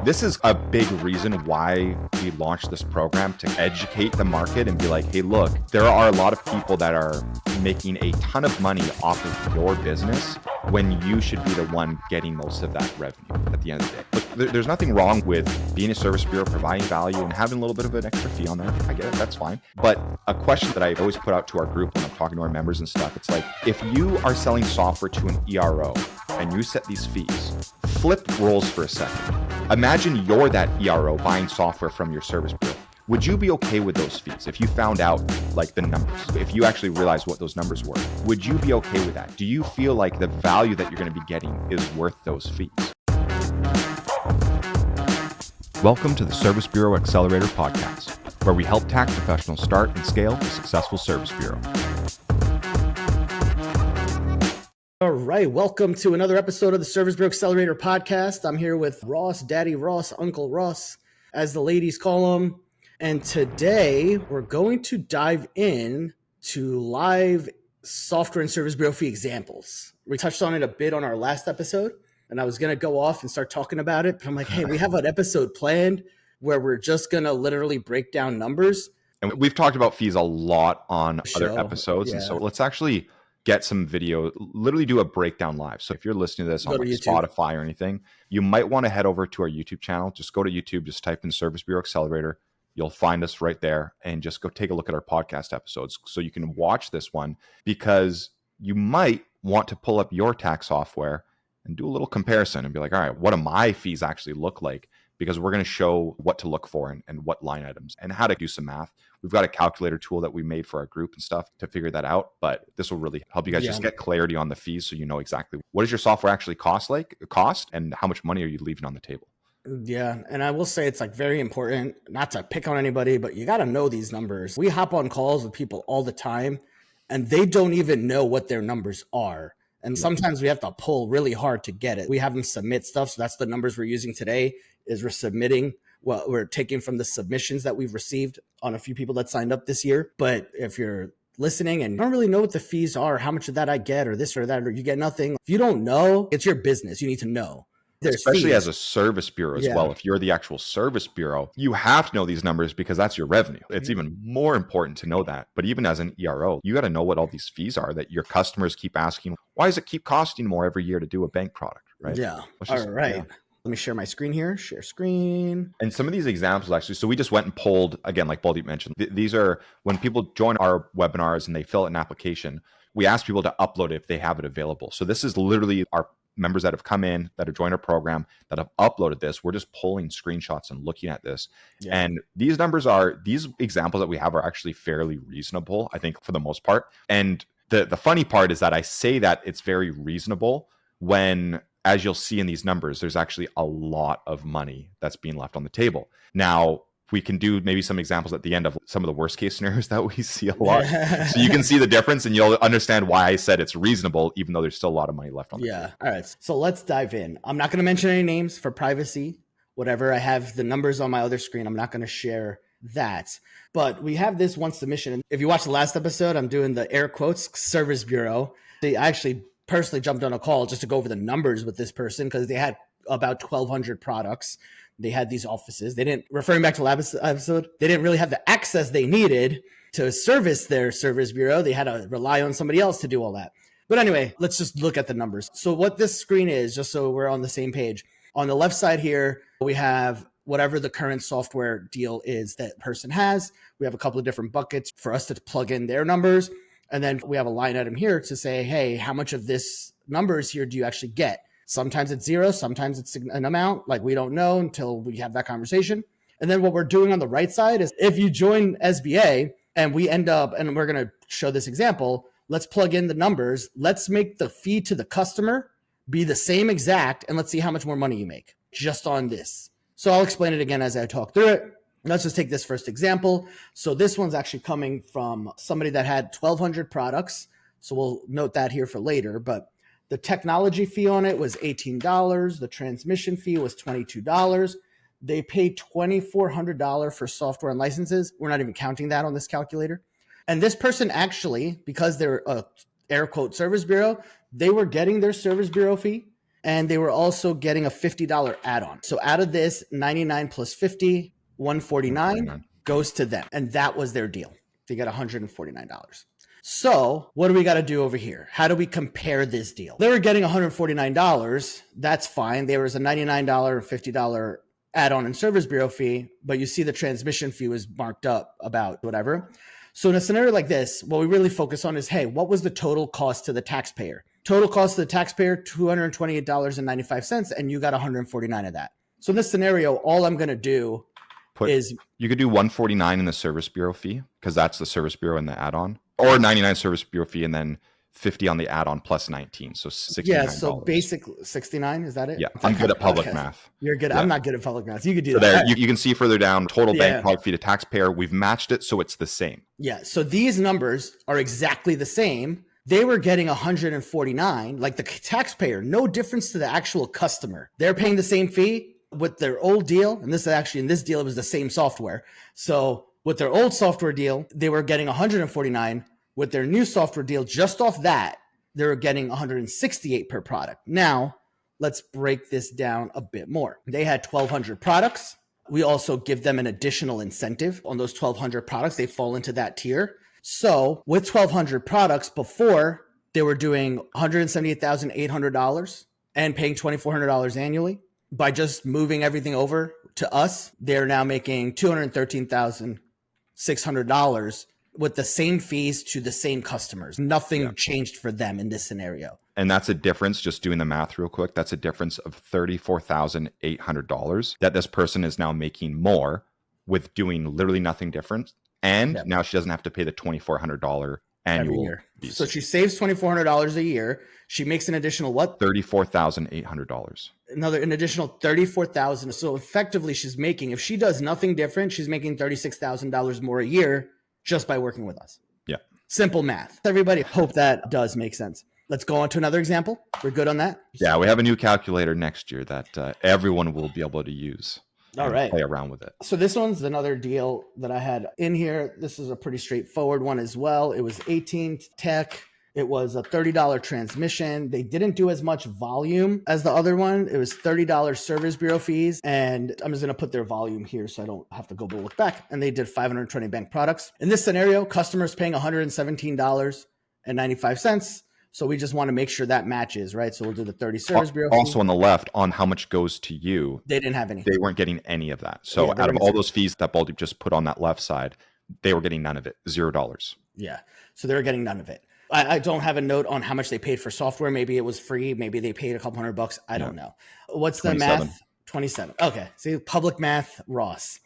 This is a big reason why we launched this program, to educate the market and be like, hey, look, there are a lot of people that are making a ton of money off of your business when you should be the one getting most of that revenue at the end of the day. Look, there's nothing wrong with being a service bureau, providing value and having a little bit of an extra fee on there. I get it, that's fine. But a question that I always put out to our group when I'm talking to our members and stuff, it's like, if you are selling software to an ERO and you set these fees, flip roles for a second. Imagine you're that ERO buying software from your service bureau. Would you be okay with those fees if you found out like the numbers, if you actually realized what those numbers were? Would you be okay with that? Do you feel like the value that you're going to be getting is worth those fees? Welcome to the Service Bureau Accelerator podcast, where we help tax professionals start and scale a successful service bureau. All right, welcome to another episode of the Service Bureau Accelerator podcast. I'm here with Ross, Daddy Ross, Uncle Ross, as the ladies call him. And today we're going to dive in to live software and service bureau fee examples. We touched on it a bit on our last episode, and I was going to go off and start talking about it. But I'm like, hey, we have an episode planned where we're just going to literally break down numbers. And we've talked about fees a lot on other episodes. Yeah. And so let's actually get some video, literally do a breakdown live. So if you're listening to this on like Spotify or anything, you might want to head over to our YouTube channel. Just go to YouTube, just type in Service Bureau Accelerator. You'll find us right there, and just go take a look at our podcast episodes so you can watch this one, because you might want to pull up your tax software and do a little comparison and be like, all right, what do my fees actually look like? Because we're going to show what to look for and what line items and how to do some math. We've got a calculator tool that we made for our group and stuff to figure that out, but this will really help you guys just get clarity on the fees, so you know exactly what does your software actually cost and how much money are you leaving on the table. Yeah. And I will say it's like very important, not to pick on anybody, but you got to know these numbers. We hop on calls with people all the time and they don't even know what their numbers are. And sometimes we have to pull really hard to get it. We have them submit stuff. So that's the numbers we're using today, is we're submitting what we're taking from the submissions that we've received on a few people that signed up this year. But if you're listening and you don't really know what the fees are, how much of that I get or this or that, or you get nothing, if you don't know, it's your business. You need to know. Especially fees as a service bureau as well. If you're the actual service bureau, you have to know these numbers because that's your revenue. It's even more important to know that. But even as an ERO, you got to know what all these fees are that your customers keep asking. Why does it keep costing more every year to do a bank product? Right? Yeah. All right. Yeah. Let me share my screen here. Share screen. And some of these examples actually, so we just went and pulled, again, like Baldeep mentioned, these are when people join our webinars and they fill out an application, we ask people to upload it if they have it available. So this is literally our members that have come in, that have joined our program, that have uploaded this. We're just pulling screenshots and looking at this. Yeah. And these examples that we have are actually fairly reasonable, I think, for the most part. And the funny part is that I say that it's very reasonable when, as you'll see in these numbers, there's actually a lot of money that's being left on the table. Now, we can do maybe some examples at the end of some of the worst case scenarios that we see a lot. So you can see the difference and you'll understand why I said it's reasonable, even though there's still a lot of money left on the table. All right. So let's dive in. I'm not going to mention any names for privacy, whatever. I have the numbers on my other screen. I'm not going to share that. But we have this one submission. If you watch the last episode, I'm doing the air quotes service bureau. They actually personally jumped on a call just to go over the numbers with this person because they had about 1,200 products. They had these offices. They didn't, referring back to last episode, they didn't really have the access they needed to service their service bureau. They had to rely on somebody else to do all that. But anyway, let's just look at the numbers. So what this screen is, just so we're on the same page, on the left side here, we have whatever the current software deal is that person has. We have a couple of different buckets for us to plug in their numbers. And then we have a line item here to say, hey, how much of this numbers here do you actually get? Sometimes it's zero, sometimes it's an amount, like we don't know until we have that conversation. And then what we're doing on the right side is if you join SBA and we end up, and we're going to show this example, let's plug in the numbers. Let's make the fee to the customer be the same exact, and let's see how much more money you make just on this. So I'll explain it again as I talk through it. Let's just take this first example. So this one's actually coming from somebody that had 1,200 products. So we'll note that here for later, but the technology fee on it was $18. The transmission fee was $22. They paid $2,400 for software and licenses. We're not even counting that on this calculator. And this person actually, because they're a air quote service bureau, they were getting their service bureau fee And they were also getting a $50 add-on. So out of this, 99 plus 50, 149 goes to them. And that was their deal. They got $149. So what do we got to do over here? How do we compare this deal? They were getting $149. That's fine. There was a $99 and $50 add-on and service bureau fee, but you see the transmission fee was marked up about whatever. So in a scenario like this, what we really focus on is, hey, what was the total cost to the taxpayer? Total cost to the taxpayer, $228.95, and you got $149 of that. So in this scenario, all I'm going to do is... You could do $149 in the service bureau fee, because that's the service bureau and the add-on, or $99 service bureau fee, and then $50 on the add-on plus 19, so $69. Yeah, so basically 69, is that it? Yeah, I'm good at public math. You're good. Yeah. I'm not good at public math. You could do so that. There, you can see further down, total bank product fee to taxpayer. We've matched it, so it's the same. Yeah, so these numbers are exactly the same. They were getting $149, like the taxpayer, no difference to the actual customer. They're paying the same fee with their old deal. And this is actually, in this deal, it was the same software. So with their old software deal, they were getting $149. With their new software deal, just off that, they were getting $168 per product. Now, let's break this down a bit more. They had 1,200 products. We also give them an additional incentive on those 1,200 products. They fall into that tier. So with 1,200 products before, they were doing $178,800 and paying $2,400 annually. By just moving everything over to us, they're now making $213,600 with the same fees to the same customers. Nothing changed for them in this scenario. And that's a difference, just doing the math real quick, that's a difference of $34,800 that this person is now making more with doing literally nothing different. And now she doesn't have to pay the $2,400 annual year. Fees. So she saves $2,400 a year. She makes an additional what? $34,800. An additional $34,000. So effectively she's making, if she does nothing different, she's making $36,000 more a year just by working with us. Yeah. Simple math. Everybody, hope that does make sense. Let's go on to another example. We're good on that? Yeah, we have a new calculator next year that everyone will be able to use. All right. Play around with it. So this one's another deal that I had in here. This is a pretty straightforward one as well. It was 18 Tech. It was a $30 transmission. They didn't do as much volume as the other one. It was $30 service bureau fees. And I'm just going to put their volume here so I don't have to go look back. And they did 520 bank products. In this scenario, customers paying $117.95. So we just want to make sure that matches, right? So we'll do the 30 service bureau fee. Also on the left, on how much goes to you. They didn't have any. They weren't getting any of that. So out of all those fees that Baldy just put on that left side, they were getting none of it, $0. Yeah. So they were getting none of it. I don't have a note on how much they paid for software. Maybe it was free. Maybe they paid a couple $100. I don't know. What's 27. The math? 27. Okay. See, public math, Ross.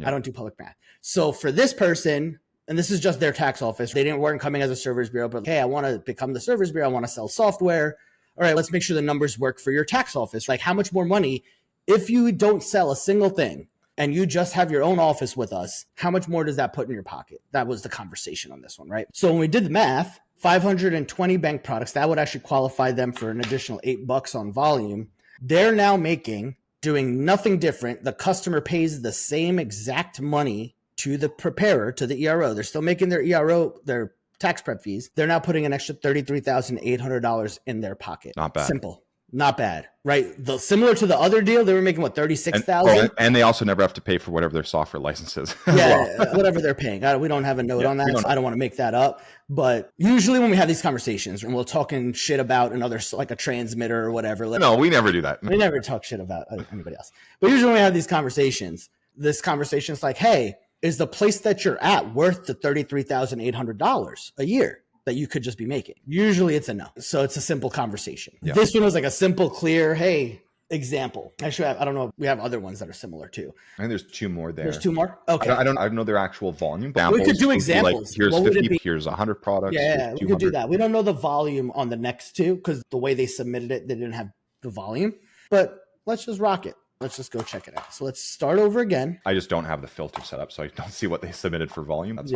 I don't do public math. So for this person, and this is just their tax office, they weren't coming as a service bureau, but hey, I want to become the service bureau. I want to sell software. All right, let's make sure the numbers work for your tax office. Like how much more money, if you don't sell a single thing and you just have your own office with us, how much more does that put in your pocket? That was the conversation on this one, right? So when we did the math, 520 bank products, that would actually qualify them for an additional $8 on volume. They're now making, doing nothing different. The customer pays the same exact money to the preparer, to the ERO. They're still making their ERO, their tax prep fees. They're now putting an extra $33,800 in their pocket. Not bad. Simple. Not bad, right? Similar to the other deal, they were making what, $36,000? And they also never have to pay for whatever their software license is. Yeah, whatever they're paying. We don't have a note on that, so I don't want to make that up. But usually when we have these conversations and we're talking shit about another, like a transmitter or whatever. No, we never do that. We never talk shit about anybody else. But usually when we have these conversations, this conversation is like, hey, is the place that you're at worth the $33,800 a year that you could just be making? Usually it's a no. So it's a simple conversation. Yeah. This one was like a simple, clear, hey, example. Actually, I don't know. We have other ones that are similar too. I think there's two more there. There's two more? Okay. I don't know their actual volume. We could do examples. Like, here's 50, here's 100 products. Yeah, we could do that. We don't know the volume on the next two because the way they submitted it, they didn't have the volume. But let's just rock it. Let's just go check it out. So let's start over again. I just don't have the filter set up, so I don't see what they submitted for volume. That's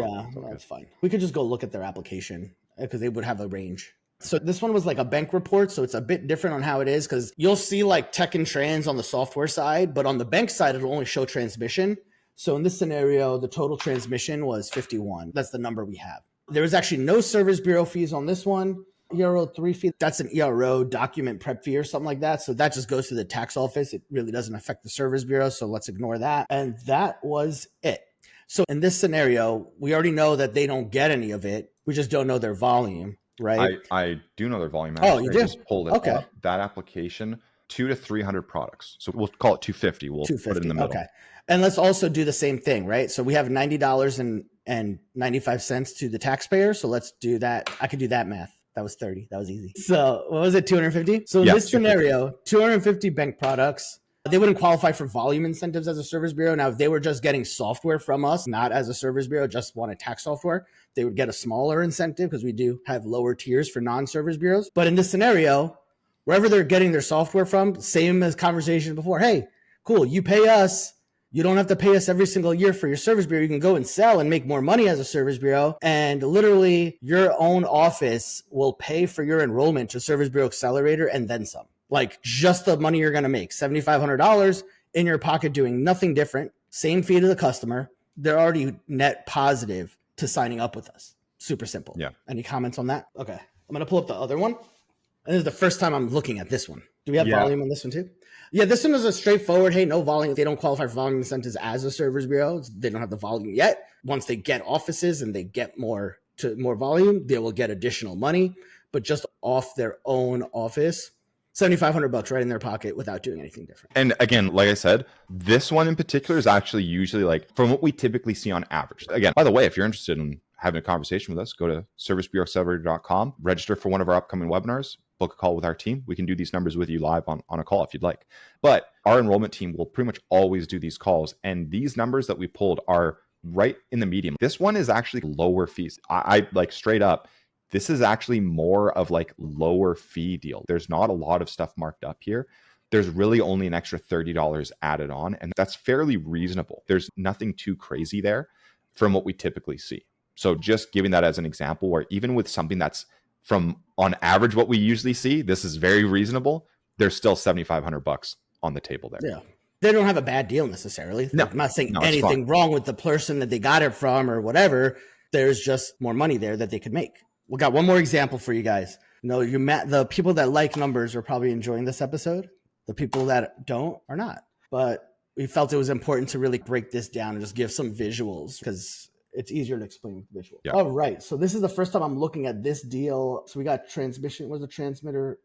fine. We could just go look at their application because they would have a range. So this one was like a bank report, so it's a bit different on how it is because you'll see like tech and trans on the software side, but on the bank side, it'll only show transmission. So in this scenario, the total transmission was 51. That's the number we have. There was actually no service bureau fees on this one. ERO 3 fee, that's an ERO document prep fee or something like that. So that just goes to the tax office. It really doesn't affect the Service Bureau. So let's ignore that. And that was it. So in this scenario, we already know that they don't get any of it. We just don't know their volume, right? I do know their volume. Oh, Actually. you I do? just pulled it Okay. up. That application, 200 to 300 products. So we'll call it 250. We'll put it 250. in the middle. Okay. And let's also do the same thing, right? So we have $90.95 to the taxpayer. So let's do that. I could do that math. That was 30. That was easy. So what was it? 250? So in this scenario, 250 bank products, they wouldn't qualify for volume incentives as a service bureau. Now, if they were just getting software from us, not as a service bureau, just wanted tax software, they would get a smaller incentive because we do have lower tiers for non-service bureaus. But in this scenario, wherever they're getting their software from, same as conversation before. Hey, cool, you pay us. You don't have to pay us every single year for your service bureau. You can go and sell and make more money as a service bureau. And literally your own office will pay for your enrollment to Service Bureau Accelerator and then some. Like just the money you're going to make, $7,500 in your pocket doing nothing different. Same fee to the customer. They're already net positive to signing up with us. Super simple. Yeah. Any comments on that? Okay. I'm going to pull up the other one. And this is the first time I'm looking at this one. Do we have volume on this one too? Yeah, this one is a straightforward, hey, no volume. They don't qualify for volume incentives as a service bureau. They don't have the volume yet. Once they get offices and they get more volume, they will get additional money, but just off their own office, $7,500 right in their pocket without doing anything different. And again, like I said, this one in particular is actually usually like from what we typically see on average. Again, by the way, if you're interested in having a conversation with us, go to servicebureauaccelerator.com, register for one of our upcoming webinars, book a call with our team. We can do these numbers with you live on a call if you'd like. But our enrollment team will pretty much always do these calls. And these numbers that we pulled are right in the medium. This one is actually lower fees. I like straight up, this is actually more of like lower fee deal. There's not a lot of stuff marked up here. There's really only an extra $30 added on, and that's fairly reasonable. There's nothing too crazy there from what we typically see. So just giving that as an example where even with something that's from on average what we usually see, this is very reasonable. There's still $7,500 on the table there. Yeah. They don't have a bad deal necessarily. No, I'm not saying anything wrong with the person that they got it from or whatever. There's just more money there that they could make. We got one more example for you guys. The people that like numbers are probably enjoying this episode. The people that don't are not. But we felt it was important to really break this down and just give some visuals because it's easier to explain with visual. Yeah. All right. So this is the first time I'm looking at this deal. So we got transmission was a transmitter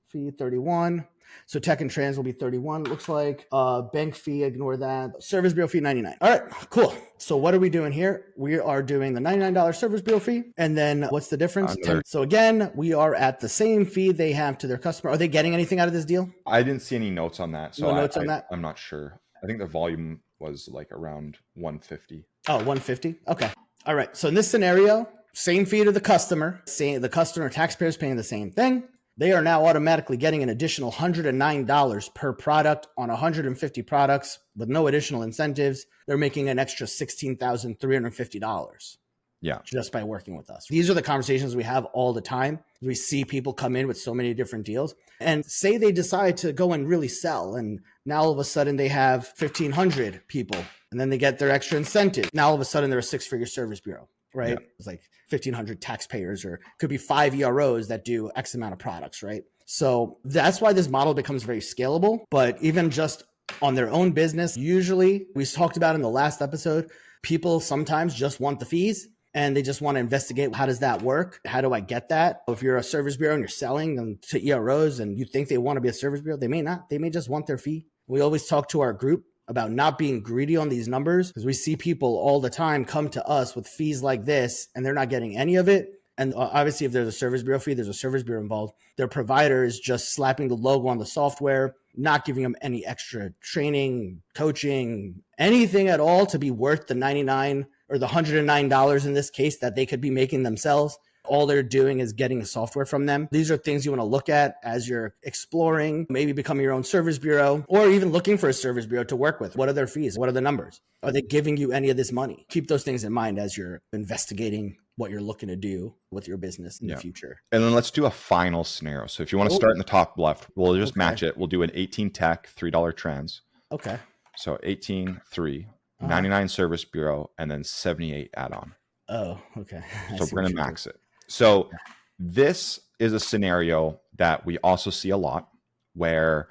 fee 31. So tech and trans will be 31. It looks like bank fee, ignore that. Service bureau fee 99. All right, cool. So what are we doing here? We are doing the $99 service bureau fee. And then what's the difference? 10. So again, we are at the same fee they have to their customer. Are they getting anything out of this deal? I didn't see any notes on that. So no notes on that? I'm not sure. I think the volume was like around 150. Oh, 150. Okay. All right. So in this scenario, same fee to the customer. The customer taxpayer is paying the same thing. They are now automatically getting an additional $109 per product on 150 products with no additional incentives. They're making an extra $16,350. Yeah. Just by working with us. These are the conversations we have all the time. We see people come in with so many different deals and say they decide to go and really sell. And now all of a sudden they have 1,500 people and then they get their extra incentive. Now all of a sudden they're a 6-figure service bureau, right? Yeah. It's like 1,500 taxpayers or could be 5 EROs that do X amount of products, right? So that's why this model becomes very scalable. But even just on their own business, usually we talked about in the last episode, people sometimes just want the fees. And they just want to investigate, how does that work? How do I get that? If you're a service bureau and you're selling them to EROs and you think they want to be a service bureau, they may not. They may just want their fee. We always talk to our group about not being greedy on these numbers because we see people all the time come to us with fees like this and they're not getting any of it. And obviously, if there's a service bureau fee, there's a service bureau involved. Their provider is just slapping the logo on the software, not giving them any extra training, coaching, anything at all to be worth the 99 or the $109 in this case that they could be making themselves. All they're doing is getting the software from them. These are things you want to look at as you're exploring, maybe becoming your own service bureau, or even looking for a service bureau to work with. What are their fees? What are the numbers? Are they giving you any of this money? Keep those things in mind as you're investigating what you're looking to do with your business in the future. And then let's do a final scenario. So if you want to start in the top left, we'll just match it. We'll do an 18 tech, $3 trans. Okay. So 18, 3, 99 service bureau, and then 78 add-on. Oh, okay. So we're going to max it. So this is a scenario that we also see a lot where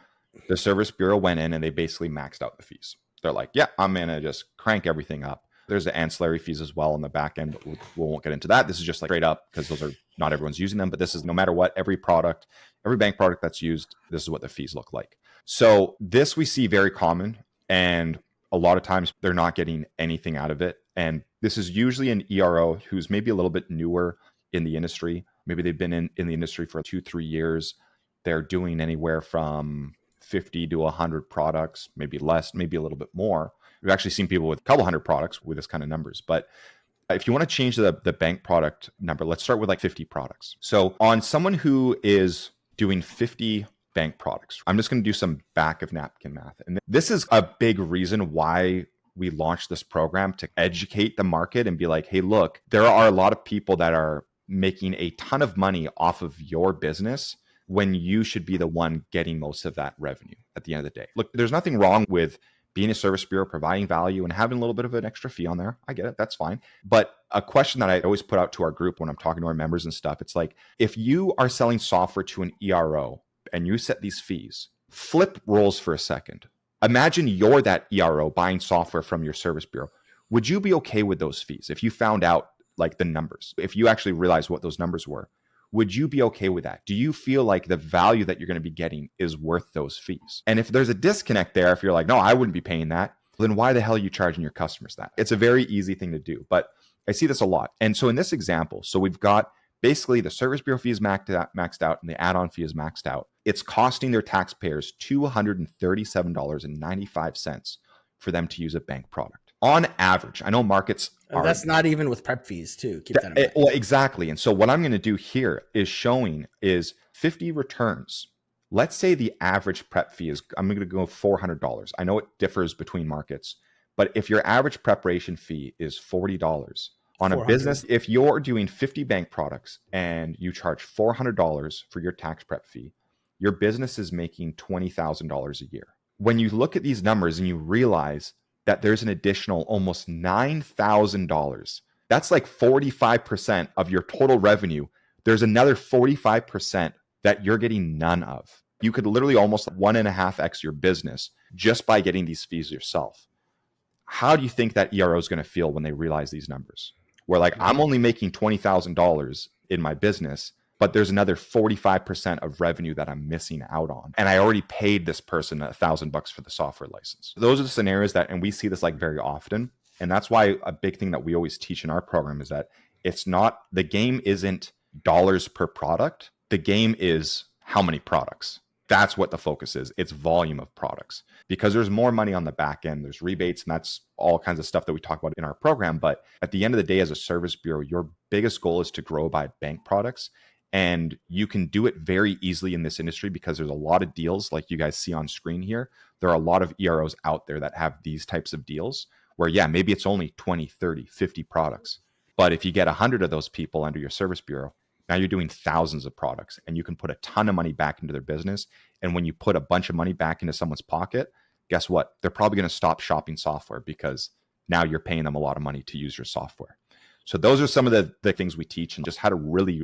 the service bureau went in and they basically maxed out the fees. They're like, yeah, I'm going to just crank everything up. There's the ancillary fees as well on the back end, but we won't get into that. This is just like straight up because those are not everyone's using them, but this is no matter what, every product, every bank product that's used, this is what the fees look like. So this we see very common, and a lot of times they're not getting anything out of it. And this is usually an ERO who's maybe a little bit newer in the industry. Maybe they've been in the industry for 2-3 years. They're doing anywhere from 50 to 100 products, maybe less, maybe a little bit more. We've actually seen people with a couple hundred products with this kind of numbers. But if you want to change the bank product number, let's start with like 50 products. So on someone who is doing 50 bank products, I'm just going to do some back of napkin math. And this is a big reason why we launched this program, to educate the market and be like, hey, look, there are a lot of people that are making a ton of money off of your business when you should be the one getting most of that revenue at the end of the day. Look, there's nothing wrong with being a service bureau, providing value and having a little bit of an extra fee on there. I get it. That's fine. But a question that I always put out to our group when I'm talking to our members and stuff, it's like, if you are selling software to an ERO and you set these fees, flip roles for a second. Imagine you're that ERO buying software from your service bureau. Would you be okay with those fees if you found out like the numbers, if you actually realized what those numbers were? Would you be okay with that? Do you feel like the value that you're going to be getting is worth those fees? And if there's a disconnect there, if you're like, no, I wouldn't be paying that, then why the hell are you charging your customers that? It's a very easy thing to do, but I see this a lot. And so in this example, so we've got basically the service bureau fee is maxed out and the add-on fee is maxed out. It's costing their taxpayers $237.95 for them to use a bank product. On average, I know markets are... That's not even with prep fees too. Keep that in mind. Well, exactly. And so what I'm going to do here is showing is 50 returns. Let's say the average prep fee is, I'm going to go $400. I know it differs between markets, but if your average preparation fee is $40 on a business, if you're doing 50 bank products and you charge $400 for your tax prep fee, your business is making $20,000 a year. When you look at these numbers and you realize that there's an additional almost $9,000. That's like 45% of your total revenue. There's another 45% that you're getting none of. You could literally almost 1.5x your business just by getting these fees yourself. How do you think that ERO is going to feel when they realize these numbers? Where like, I'm only making $20,000 in my business, but there's another 45% of revenue that I'm missing out on. And I already paid this person $1,000 for the software license. Those are the scenarios that, and we see this like very often. And that's why a big thing that we always teach in our program is that it's not, the game isn't dollars per product. The game is how many products. That's what the focus is. It's volume of products, because there's more money on the back end. There's rebates, and that's all kinds of stuff that we talk about in our program. But at the end of the day, as a service bureau, your biggest goal is to grow by bank products. And you can do it very easily in this industry because there's a lot of deals like you guys see on screen here. There are a lot of EROs out there that have these types of deals where, yeah, maybe it's only 20, 30, 50 products. But if you get 100 of those people under your service bureau, now you're doing thousands of products and you can put a ton of money back into their business. And when you put a bunch of money back into someone's pocket, guess what? They're probably going to stop shopping software because now you're paying them a lot of money to use your software. So those are some of the things we teach, and just how to really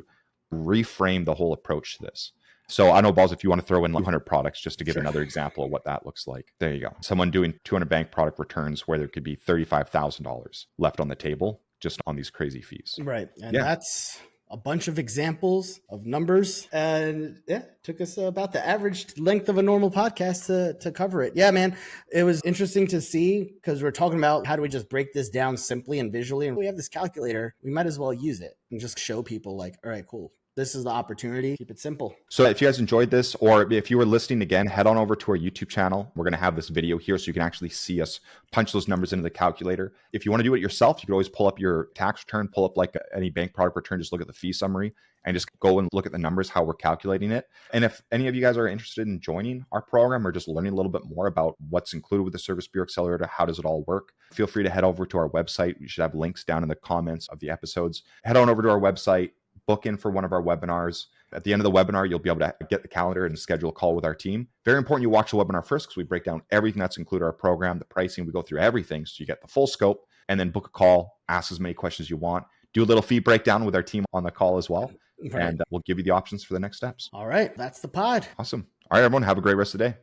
reframe the whole approach to this. So I know, Balls, if you want to throw in 200 products just to give another example of what that looks like. There you go. Someone doing 200 bank product returns where there could be $35,000 left on the table just on these crazy fees. Right. And that's a bunch of examples of numbers. And yeah, it took us about the average length of a normal podcast to cover it. Yeah, man, it was interesting to see because we're talking about how do we just break this down simply and visually. And we have this calculator. We might as well use it and just show people like, all right, cool. This is the opportunity. Keep it simple. So if you guys enjoyed this, or if you were listening again, head on over to our YouTube channel. We're going to have this video here so you can actually see us punch those numbers into the calculator. If you want to do it yourself, you can always pull up your tax return, pull up like any bank product return, just look at the fee summary and just go and look at the numbers, how we're calculating it. And if any of you guys are interested in joining our program or just learning a little bit more about what's included with the Service Bureau Accelerator, how does it all work, feel free to head over to our website. We should have links down in the comments of the episodes. Head on over to our website, book in for one of our webinars. At the end of the webinar, you'll be able to get the calendar and schedule a call with our team. Very important you watch the webinar first because we break down everything that's included in our program, the pricing, we go through everything so you get the full scope, and then book a call, ask as many questions as you want, do a little fee breakdown with our team on the call as well. Right. and we'll give you the options for the next steps. All right. That's the pod. Awesome. All right, everyone, have a great rest of the day.